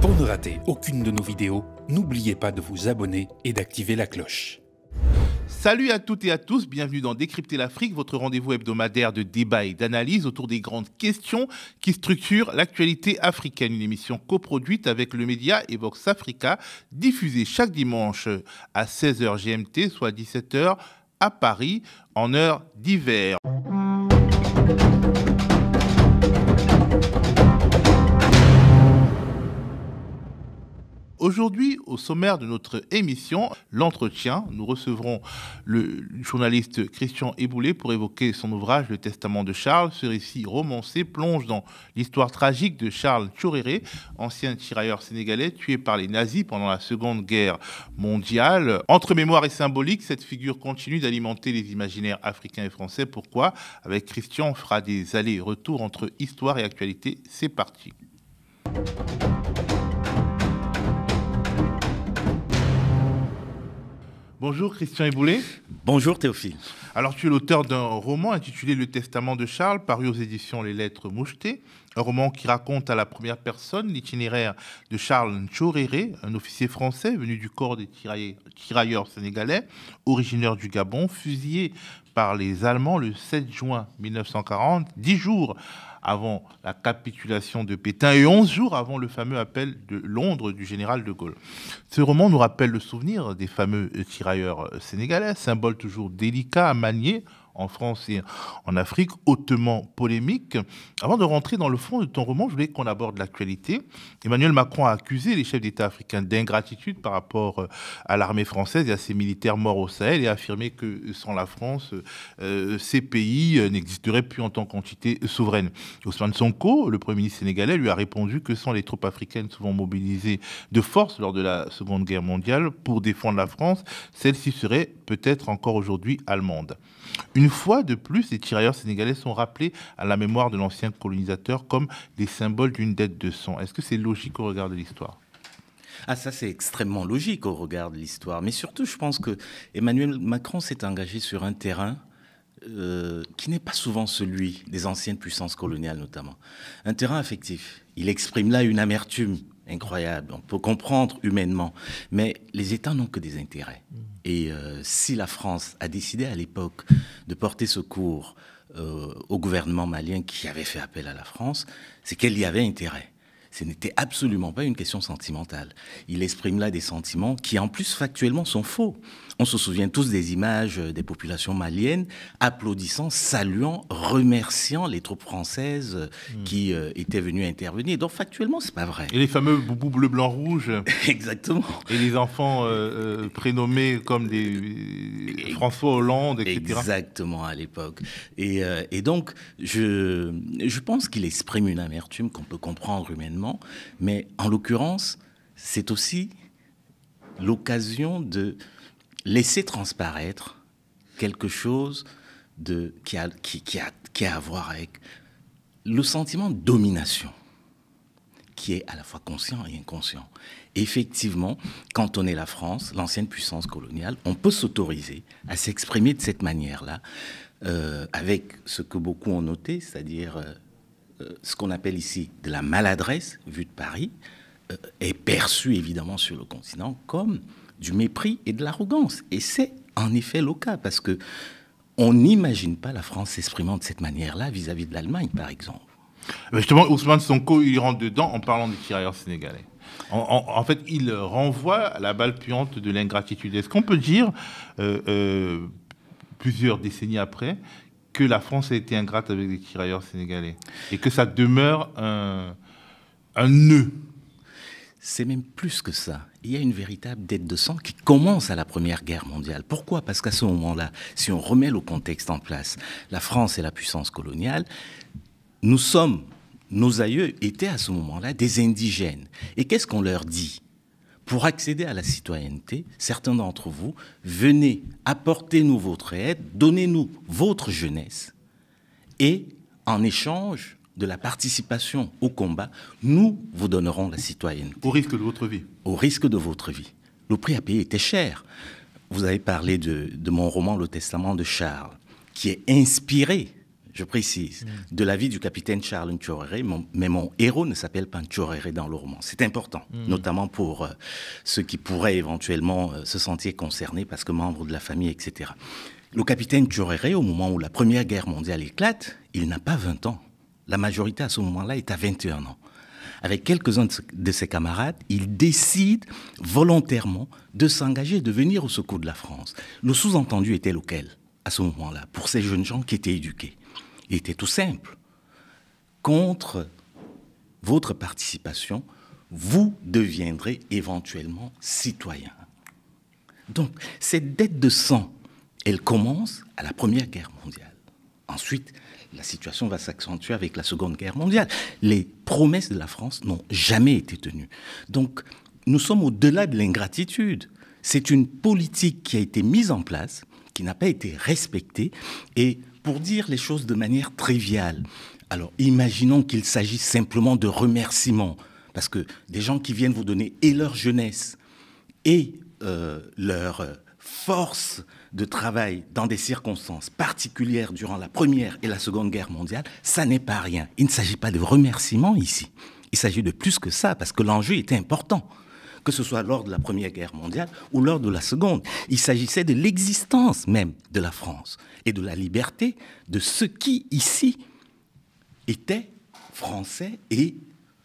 Pour ne rater aucune de nos vidéos, n'oubliez pas de vous abonner et d'activer la cloche. Salut à toutes et à tous, bienvenue dans Décrypter l'Afrique, votre rendez-vous hebdomadaire de débat et d'analyse autour des grandes questions qui structurent l'actualité africaine. Une émission coproduite avec le média Evox Africa, diffusée chaque dimanche à 16h GMT, soit 17h à Paris, en heure d'hiver. Aujourd'hui, au sommaire de notre émission, l'entretien, nous recevrons le journaliste Christian Eboulé pour évoquer son ouvrage « Le Testament de Charles ». Ce récit romancé plonge dans l'histoire tragique de Charles Tchoréré, ancien tirailleur sénégalais tué par les nazis pendant la Seconde Guerre mondiale. Entre mémoire et symbolique, cette figure continue d'alimenter les imaginaires africains et français. Pourquoi ? Avec Christian, on fera des allers-retours entre histoire et actualité. C'est parti. Bonjour Christian Eboulé. Bonjour Théophile. Alors tu es l'auteur d'un roman intitulé Le Testament de Charles, paru aux éditions Les Lettres Mouchetées. Un roman qui raconte à la première personne l'itinéraire de Charles Tchoréré, un officier français venu du corps des tirailleurs sénégalais, originaire du Gabon, fusillé par les Allemands le 7 juin 1940, 10 jours avant la capitulation de Pétain et 11 jours avant le fameux appel de Londres du général de Gaulle. Ce roman nous rappelle le souvenir des fameux tirailleurs sénégalais, symbole toujours délicat à manier en France et en Afrique, hautement polémique. Avant de rentrer dans le fond de ton roman, je voulais qu'on aborde l'actualité. Emmanuel Macron a accusé les chefs d'État africains d'ingratitude par rapport à l'armée française et à ses militaires morts au Sahel et a affirmé que sans la France, ces pays n'existeraient plus en tant qu'entité souveraine. Ousmane Sonko, le Premier ministre sénégalais, lui a répondu que sans les troupes africaines souvent mobilisées de force lors de la Seconde Guerre mondiale pour défendre la France, celle-ci serait peut-être encore aujourd'hui allemande. Une fois de plus, les tirailleurs sénégalais sont rappelés à la mémoire de l'ancien colonisateur comme des symboles d'une dette de sang. Est-ce que c'est logique au regard de l'histoire ? Ah, ça c'est extrêmement logique au regard de l'histoire. Mais surtout, je pense que Emmanuel Macron s'est engagé sur un terrain qui n'est pas souvent celui des anciennes puissances coloniales notamment. Un terrain affectif. Il exprime là une amertume incroyable. On peut comprendre humainement. Mais les États n'ont que des intérêts. Et si la France a décidé à l'époque de porter secours au gouvernement malien qui avait fait appel à la France, c'est qu'elle y avait intérêt. Ce n'était absolument pas une question sentimentale. Il exprime là des sentiments qui, en plus, factuellement, sont faux. On se souvient tous des images des populations maliennes applaudissant, saluant, remerciant les troupes françaises qui étaient venues intervenir. Donc, factuellement, c'est pas vrai. Et les fameux boubous bleu, blanc, rouge. Exactement. Et les enfants prénommés comme des François Hollande, etc. Exactement, à l'époque. Et donc, je pense qu'il exprime une amertume qu'on peut comprendre humainement. Mais en l'occurrence, c'est aussi l'occasion de laisser transparaître quelque chose qui a à voir avec le sentiment de domination, qui est à la fois conscient et inconscient. Effectivement, quand on est la France, l'ancienne puissance coloniale, on peut s'autoriser à s'exprimer de cette manière-là, avec ce que beaucoup ont noté, c'est-à-dire ce qu'on appelle ici de la maladresse, vue de Paris, est perçue évidemment sur le continent comme du mépris et de l'arrogance. Et c'est en effet le cas, parce que on n'imagine pas la France s'exprimant de cette manière-là vis-à-vis de l'Allemagne, par exemple. Justement, Ousmane Sonko, il rentre dedans en parlant des tirailleurs sénégalais. En fait, il renvoie la balle puante de l'ingratitude. Est-ce qu'on peut dire, plusieurs décennies après, que la France a été ingrate avec les tirailleurs sénégalais et que ça demeure un nœud? C'est même plus que ça. Il y a une véritable dette de sang qui commence à la Première Guerre mondiale. Pourquoi ? Parce qu'à ce moment-là, si on remet le contexte en place, la France est la puissance coloniale, nos aïeux étaient à ce moment-là des indigènes. Et qu'est-ce qu'on leur dit ? Pour accéder à la citoyenneté, certains d'entre vous, venez, apportez-nous votre aide, donnez-nous votre jeunesse. Et en échange de la participation au combat, nous vous donnerons la citoyenneté. Au risque de votre vie. Au risque de votre vie. Le prix à payer était cher. Vous avez parlé de mon roman Le Testament de Charles, qui est inspiré, je précise, de la vie du capitaine Charles Ntchoréré, mais mon héros ne s'appelle pas Ntchoréré dans le roman. C'est important, notamment pour ceux qui pourraient éventuellement se sentir concernés parce que membres de la famille, etc. Le capitaine Ntchoréré, au moment où la Première Guerre mondiale éclate, il n'a pas 20 ans. La majorité à ce moment-là est à 21 ans. Avec quelques-uns de ses camarades, il décide volontairement de s'engager, de venir au secours de la France. Le sous-entendu était lequel, à ce moment-là, pour ces jeunes gens qui étaient éduqués? Il était tout simple. Contre votre participation, vous deviendrez éventuellement citoyen. Donc, cette dette de sang, elle commence à la Première Guerre mondiale. Ensuite, la situation va s'accentuer avec la Seconde Guerre mondiale. Les promesses de la France n'ont jamais été tenues. Donc, nous sommes au-delà de l'ingratitude. C'est une politique qui a été mise en place, qui n'a pas été respectée. Et pour dire les choses de manière triviale, alors imaginons qu'il s'agisse simplement de remerciements, parce que des gens qui viennent vous donner et leur jeunesse et leur force de travail dans des circonstances particulières durant la Première et la Seconde Guerre mondiale, ça n'est pas rien. Il ne s'agit pas de remerciements ici. Il s'agit de plus que ça, parce que l'enjeu était important, que ce soit lors de la Première Guerre mondiale ou lors de la Seconde. Il s'agissait de l'existence même de la France et de la liberté de ceux qui, ici, étaient français et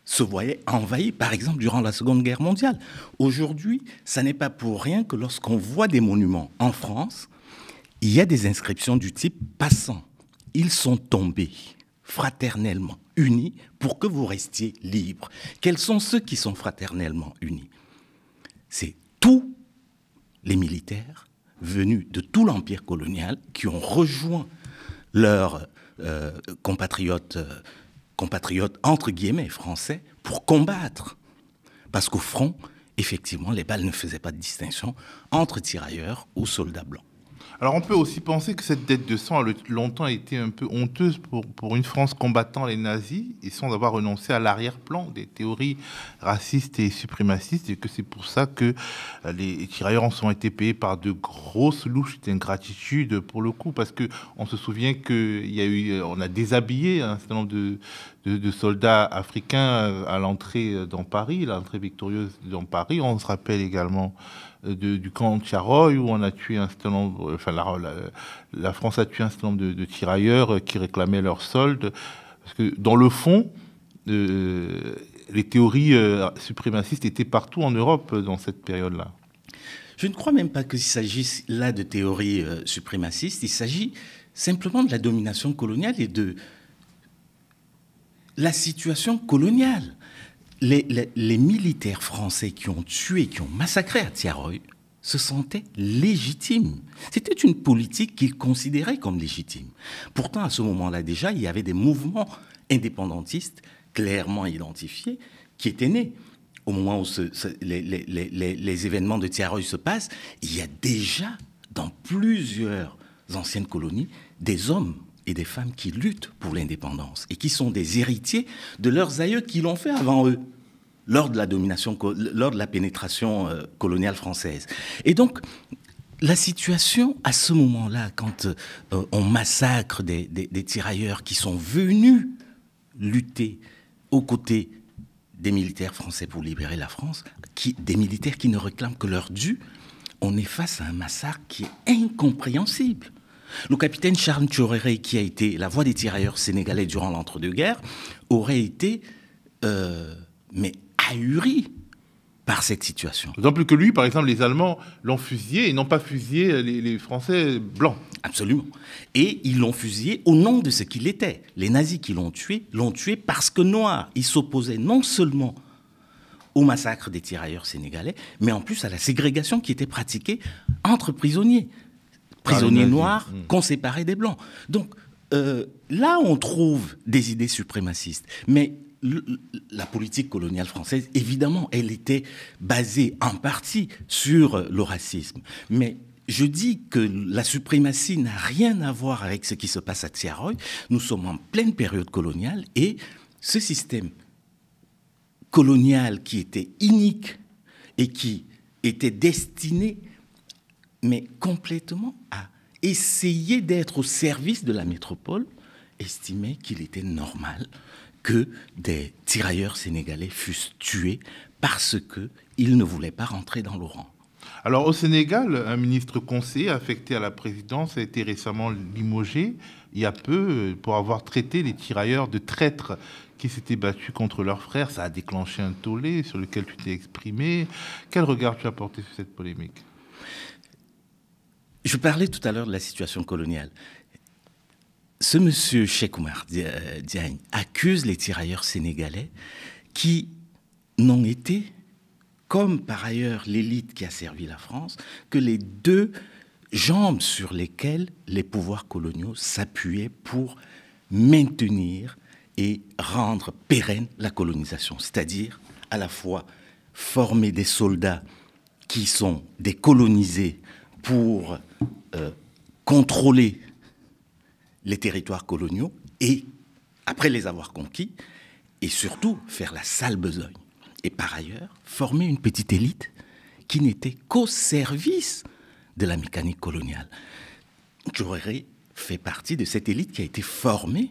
se voyaient envahis, par exemple, durant la Seconde Guerre mondiale. Aujourd'hui, ça n'est pas pour rien que lorsqu'on voit des monuments en France, il y a des inscriptions du type « Passants, ils sont tombés fraternellement unis pour que vous restiez libres ». Quels sont ceux qui sont fraternellement unis? C'est tous les militaires venus de tout l'empire colonial qui ont rejoint leurs compatriotes entre guillemets français pour combattre. Parce qu'au front, effectivement, les balles ne faisaient pas de distinction entre tirailleurs ou soldats blancs. Alors on peut aussi penser que cette dette de sang a longtemps été un peu honteuse pour une France combattant les nazis et sans avoir renoncé à l'arrière-plan des théories racistes et suprémacistes, et que c'est pour ça que les tirailleurs en sont été payés par de grosses louches d'ingratitude pour le coup, parce que on se souvient on a déshabillé un certain nombre de soldats africains à l'entrée dans Paris, l'entrée victorieuse dans Paris. On se rappelle également du camp de Charoy, où on a tué un certain nombre, enfin la France a tué un certain nombre de tirailleurs qui réclamaient leur solde, parce que dans le fond, les théories suprémacistes étaient partout en Europe dans cette période-là. Je ne crois même pas qu'il s'agisse là de théories suprémacistes, il s'agit simplement de la domination coloniale et de la situation coloniale. Les militaires français qui ont tué, qui ont massacré à Tiaroy, se sentaient légitimes. C'était une politique qu'ils considéraient comme légitime. Pourtant, à ce moment-là déjà, il y avait des mouvements indépendantistes clairement identifiés qui étaient nés. Au moment où les événements de Tiaroy se passent, il y a déjà, dans plusieurs anciennes colonies, des hommes et des femmes qui luttent pour l'indépendance et qui sont des héritiers de leurs aïeux qui l'ont fait avant eux, lors de la pénétration coloniale française. Et donc, la situation à ce moment-là, quand on massacre des tirailleurs qui sont venus lutter aux côtés des militaires français pour libérer la France, des militaires qui ne réclament que leur dû, on est face à un massacre qui est incompréhensible. Le capitaine Charles Ntchoréré, qui a été la voix des tirailleurs sénégalais durant l'entre-deux-guerres, aurait été mais ahuri par cette situation. D'autant plus que lui, par exemple, les Allemands l'ont fusillé et n'ont pas fusillé les Français blancs. Absolument. Et ils l'ont fusillé au nom de ce qu'il était. Les nazis qui l'ont tué parce que noir. Ils s'opposaient non seulement au massacre des tirailleurs sénégalais, mais en plus à la ségrégation qui était pratiquée entre prisonniers noirs qu'on séparait des blancs. Donc là, on trouve des idées suprémacistes. Mais la politique coloniale française, évidemment, elle était basée en partie sur le racisme. Mais je dis que la suprématie n'a rien à voir avec ce qui se passe à Tiaroy. Nous sommes en pleine période coloniale et ce système colonial qui était inique et qui était destiné, mais complètement à essayer d'être au service de la métropole, estimait qu'il était normal que des tirailleurs sénégalais fussent tués parce qu'ils ne voulaient pas rentrer dans l'Oran. Alors au Sénégal, un ministre conseiller affecté à la présidence a été récemment limogé, il y a peu, pour avoir traité les tirailleurs de traîtres qui s'étaient battus contre leurs frères. Ça a déclenché un tollé sur lequel tu t'es exprimé. Quel regard tu as porté sur cette polémique? Je parlais tout à l'heure de la situation coloniale. Ce monsieur Cheikh Oumar Diagne accuse les tirailleurs sénégalais qui n'ont été, comme par ailleurs l'élite qui a servi la France, que les deux jambes sur lesquelles les pouvoirs coloniaux s'appuyaient pour maintenir et rendre pérenne la colonisation. C'est-à-dire à la fois former des soldats qui sont décolonisés pour contrôler les territoires coloniaux et, après les avoir conquis, et surtout faire la sale besogne. Et par ailleurs, former une petite élite qui n'était qu'au service de la mécanique coloniale. Tchoréré fait partie de cette élite qui a été formée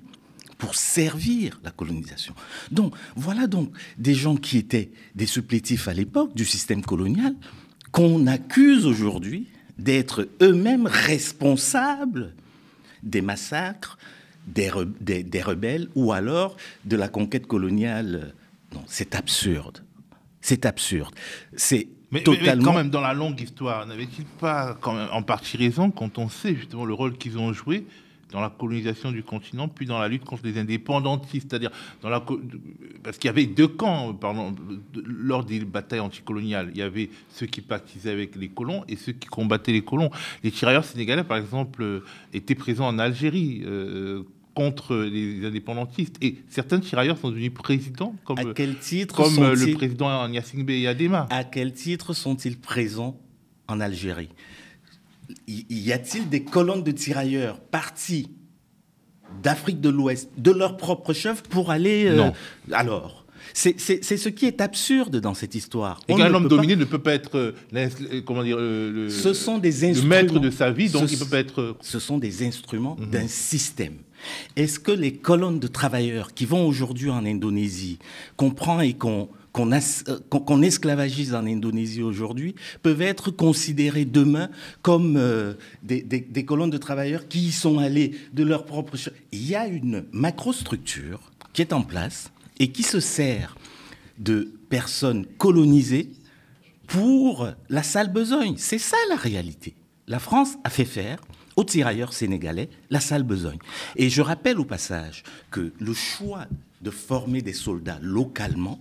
pour servir la colonisation. Donc, voilà donc des gens qui étaient des supplétifs à l'époque du système colonial qu'on accuse aujourd'hui d'être eux-mêmes responsables des massacres, des rebelles ou alors de la conquête coloniale. Non, c'est absurde. C'est absurde. C'est totalement... mais quand même, dans la longue histoire, n'avait-il pas quand même en partie raison quand on sait justement le rôle qu'ils ont joué dans la colonisation du continent, puis dans la lutte contre les indépendantistes, c'est-à-dire parce qu'il y avait deux camps, pardon, lors des batailles anticoloniales. Il y avait ceux qui pactisaient avec les colons et ceux qui combattaient les colons. Les tirailleurs sénégalais, par exemple, étaient présents en Algérie contre les indépendantistes. Et certains tirailleurs sont devenus présidents, comme le président Gnassingbé Eyadema. À quel titre sont-ils présents en Algérie ? Y a-t-il des colonnes de tirailleurs partis d'Afrique de l'Ouest, de leur propre chef, pour aller... Non. Alors, c'est ce qui est absurde dans cette histoire. Et qu'un homme dominé ne peut pas être, comment dire, ce sont des le maître de sa vie, donc il ne peut pas être... Ce sont des instruments d'un système. Est-ce que les colonnes de travailleurs qui vont aujourd'hui en Indonésie, qu'on prend et qu'on esclavagise en Indonésie aujourd'hui, peuvent être considérés demain comme des colonnes de travailleurs qui y sont allés de leur propre... Il y a une macrostructure qui est en place et qui se sert de personnes colonisées pour la sale besogne. C'est ça la réalité. La France a fait faire aux tirailleurs sénégalais la sale besogne. Et je rappelle au passage que le choix de former des soldats localement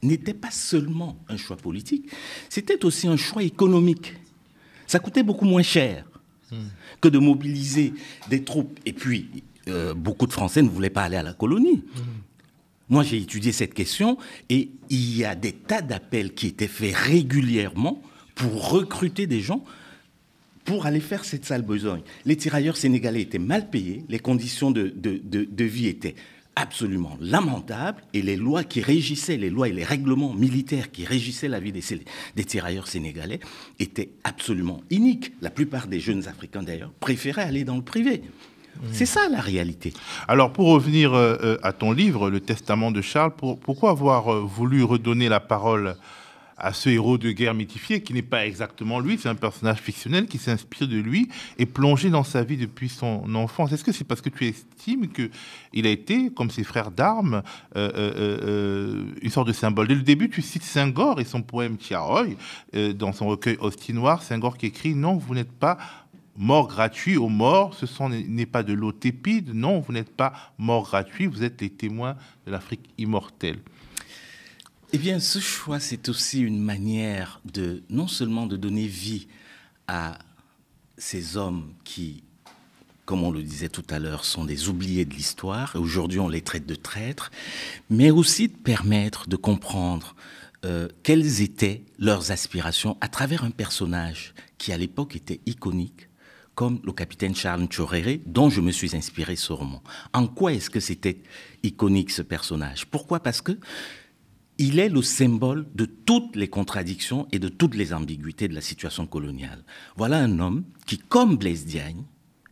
n'était pas seulement un choix politique, c'était aussi un choix économique. Ça coûtait beaucoup moins cher que de mobiliser des troupes. Et puis, beaucoup de Français ne voulaient pas aller à la colonie. Moi, j'ai étudié cette question et il y a des tas d'appels qui étaient faits régulièrement pour recruter des gens pour aller faire cette sale besogne. Les tirailleurs sénégalais étaient mal payés, les conditions de vie étaient absolument lamentable, et les lois qui régissaient, les lois et les règlements militaires qui régissaient la vie des tirailleurs sénégalais étaient absolument iniques. La plupart des jeunes Africains, d'ailleurs, préféraient aller dans le privé. C'est ça, la réalité. Alors, pour revenir à ton livre, Le Testament de Charles, pourquoi avoir voulu redonner la parole à ce héros de guerre mythifié, qui n'est pas exactement lui, c'est un personnage fictionnel qui s'inspire de lui et plongé dans sa vie depuis son enfance? Est-ce que c'est parce que tu estimes qu'il a été, comme ses frères d'armes, une sorte de symbole? Dès le début, tu cites Senghor et son poème Tiaroy, dans son recueil Hostie Noire, Senghor qui écrit « Non, vous n'êtes pas mort gratuit aux morts, n'est pas de l'eau tépide, non, vous n'êtes pas mort gratuit, vous êtes les témoins de l'Afrique immortelle ». Eh bien, ce choix, c'est aussi une manière de, non seulement de donner vie à ces hommes qui, comme on le disait tout à l'heure, sont des oubliés de l'histoire, et aujourd'hui on les traite de traîtres, mais aussi de permettre de comprendre quelles étaient leurs aspirations à travers un personnage qui, à l'époque, était iconique, comme le capitaine Charles Tchoréré, dont je me suis inspiré ce roman. En quoi est-ce que c'était iconique, ce personnage? Pourquoi? Parce que il est le symbole de toutes les contradictions et de toutes les ambiguïtés de la situation coloniale. Voilà un homme qui, comme Blaise Diagne,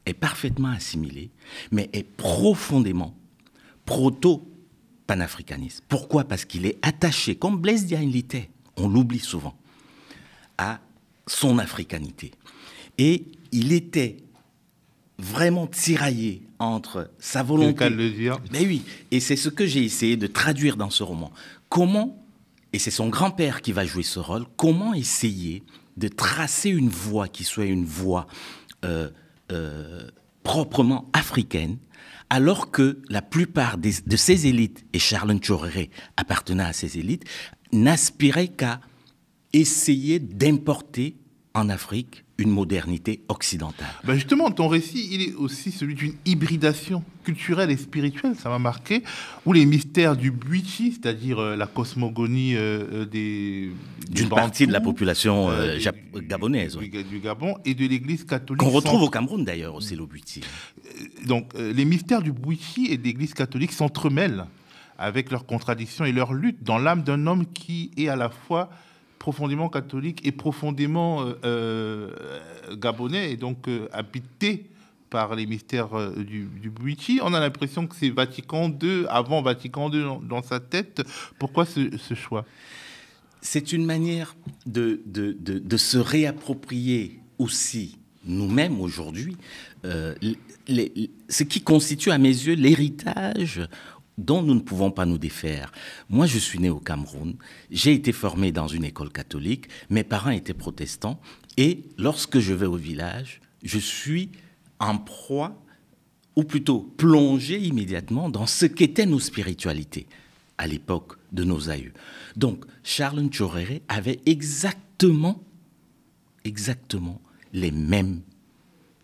est parfaitement assimilé, mais est profondément proto-panafricaniste. Pourquoi? Parce qu'il est attaché, comme Blaise Diagne l'était, on l'oublie souvent, à son africanité. Et il était vraiment tiraillé entre sa volonté... C'est le cas de le dire. Mais oui, et c'est ce que j'ai essayé de traduire dans ce roman. Comment, et c'est son grand-père qui va jouer ce rôle, comment essayer de tracer une voie qui soit une voie proprement africaine, alors que la plupart de ces élites, et Charles Ntchoréré appartenait à ces élites, n'aspiraient qu'à essayer d'importer en Afrique une modernité occidentale. Ben justement, ton récit, il est aussi celui d'une hybridation culturelle et spirituelle, ça m'a marqué, où les mystères du Bwichi, c'est-à-dire la cosmogonie d'une partie de la population gabonaise. Du Gabon et de l'Église catholique. Qu'on retrouve au Cameroun d'ailleurs aussi, le Bwichi. Donc, les mystères du Bwichi et de l'Église catholique s'entremêlent avec leurs contradictions et leur lutte dans l'âme d'un homme qui est à la fois profondément catholique et profondément gabonais, et donc habité par les mystères du Bwichi. On a l'impression que c'est Vatican II, avant Vatican II dans sa tête. Pourquoi ce choix? C'est une manière de se réapproprier aussi nous-mêmes aujourd'hui ce qui constitue à mes yeux l'héritage dont nous ne pouvons pas nous défaire. Moi, je suis né au Cameroun, j'ai été formé dans une école catholique, mes parents étaient protestants, et lorsque je vais au village, je suis en proie, ou plutôt plongé immédiatement dans ce qu'étaient nos spiritualités à l'époque de nos aïeux. Donc, Charles Ntchoréré avait exactement les mêmes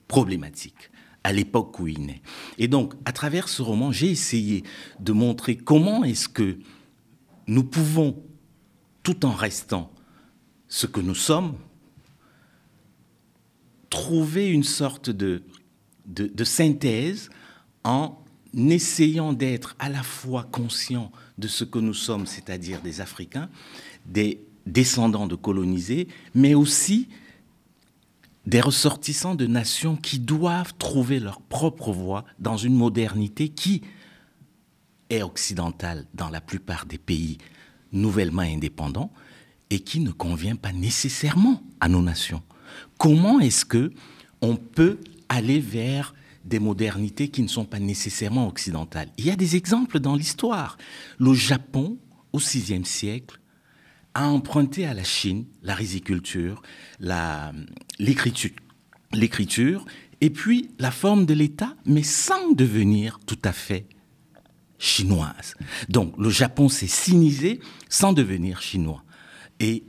problématiques à l'époque où il naît. Et donc, à travers ce roman, j'ai essayé de montrer comment est-ce que nous pouvons, tout en restant ce que nous sommes, trouver une sorte de synthèse en essayant d'être à la fois conscients de ce que nous sommes, c'est-à-dire des Africains, des descendants de colonisés, mais aussi des ressortissants de nations qui doivent trouver leur propre voie dans une modernité qui est occidentale dans la plupart des pays nouvellement indépendants et qui ne convient pas nécessairement à nos nations. Comment est-ce qu'on peut aller vers des modernités qui ne sont pas nécessairement occidentales? Il y a des exemples dans l'histoire. Le Japon, au VIe siècle, a emprunté à la Chine la riziculture, l'écriture, et puis la forme de l'État, mais sans devenir tout à fait chinoise. Donc le Japon s'est sinisé sans devenir chinois. Et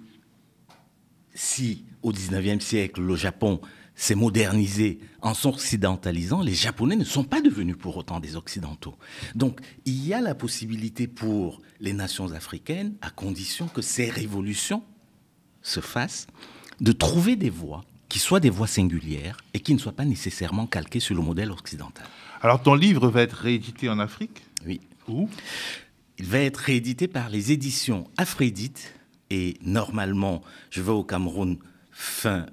si au XIXe siècle, le Japon s'est modernisé en s'occidentalisant, les Japonais ne sont pas devenus pour autant des Occidentaux. Donc, il y a la possibilité pour les nations africaines, à condition que ces révolutions se fassent, de trouver des voies qui soient des voies singulières et qui ne soient pas nécessairement calquées sur le modèle occidental. Alors, ton livre va être réédité en Afrique? Oui. Où? Il va être réédité par les éditions Afrédite, et normalement, je vais au Cameroun fin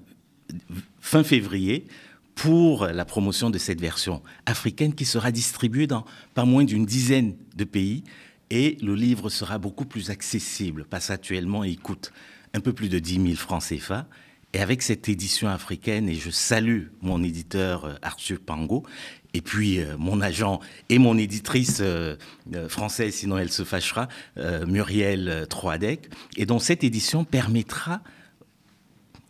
février pour la promotion de cette version africaine qui sera distribuée dans pas moins d'une dizaine de pays, et le livre sera beaucoup plus accessible parce qu'actuellement il coûte un peu plus de 10 000 francs CFA, et avec cette édition africaine, et je salue mon éditeur Arthur Pango, et puis mon agent et mon éditrice française, sinon elle se fâchera, Muriel Troadec, et dont cette édition permettra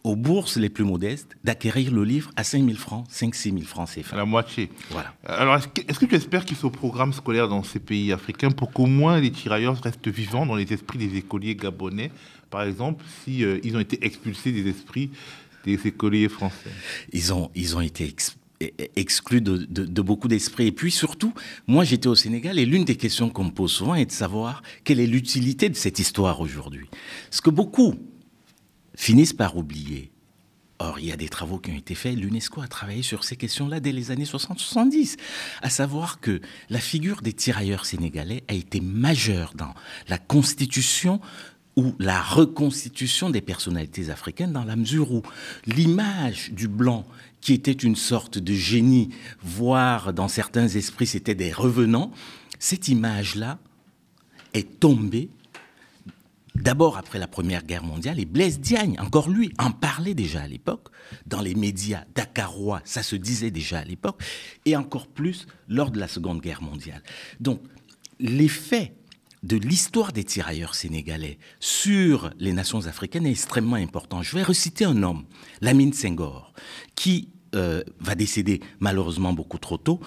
aux bourses les plus modestes d'acquérir le livre à 5 000 francs, 5-6 000 francs CFA. La moitié. Voilà. Alors, est-ce que tu espères qu'il y ait au programme scolaire dans ces pays africains pour qu'au moins les tirailleurs restent vivants dans les esprits des écoliers gabonais, par exemple, si ils ont été expulsés des esprits des écoliers français? Ils ont été exclus de beaucoup d'esprits. Et puis surtout, moi j'étais au Sénégal et l'une des questions qu'on me pose souvent est de savoir quelle est l'utilité de cette histoire aujourd'hui. Ce que beaucoup finissent par oublier. Or, il y a des travaux qui ont été faits. L'UNESCO a travaillé sur ces questions-là dès les années 60-70. À savoir que la figure des tirailleurs sénégalais a été majeure dans la constitution ou la reconstitution des personnalités africaines, dans la mesure où l'image du blanc, qui était une sorte de génie, voire dans certains esprits c'était des revenants, cette image-là est tombée d'abord après la Première Guerre mondiale, et Blaise Diagne, encore lui, en parlait déjà à l'époque, dans les médias dakarois, ça se disait déjà à l'époque, et encore plus lors de la Seconde Guerre mondiale. Donc, l'effet de l'histoire des tirailleurs sénégalais sur les nations africaines est extrêmement important. Je vais reciter un homme, Lamine Senghor, qui va décéder malheureusement beaucoup trop tôt.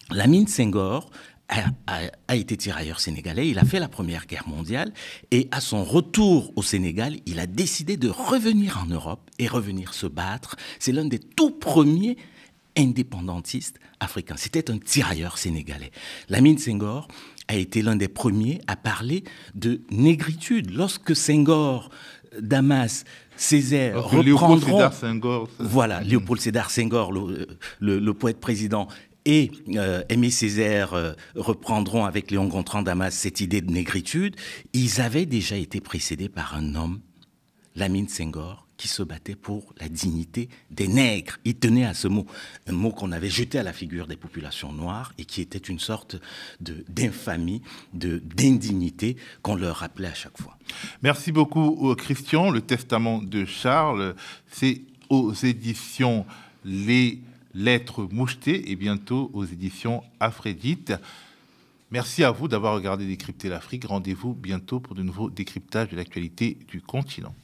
Lamine Senghor a été tirailleur sénégalais, il a fait la Première Guerre mondiale et à son retour au Sénégal, il a décidé de revenir en Europe et revenir se battre. C'est l'un des tout premiers indépendantistes africains. C'était un tirailleur sénégalais. Lamine Senghor a été l'un des premiers à parler de négritude. Lorsque Senghor, Damas, Césaire reprendront... Léopold Sédar Senghor, le poète président, et Aimé Césaire reprendront avec Léon Gontran Damas cette idée de négritude, ils avaient déjà été précédés par un homme, Lamine Senghor, qui se battait pour la dignité des nègres. Il tenait à ce mot, un mot qu'on avait jeté à la figure des populations noires et qui était une sorte d'infamie, d'indignité qu'on leur rappelait à chaque fois. Merci beaucoup, Christian. Le Testament de Charles, c'est aux éditions Les Lettres Mouchetées et bientôt aux éditions Aphrodite. Merci à vous d'avoir regardé Décrypter l'Afrique. Rendez-vous bientôt pour de nouveaux décryptages de l'actualité du continent.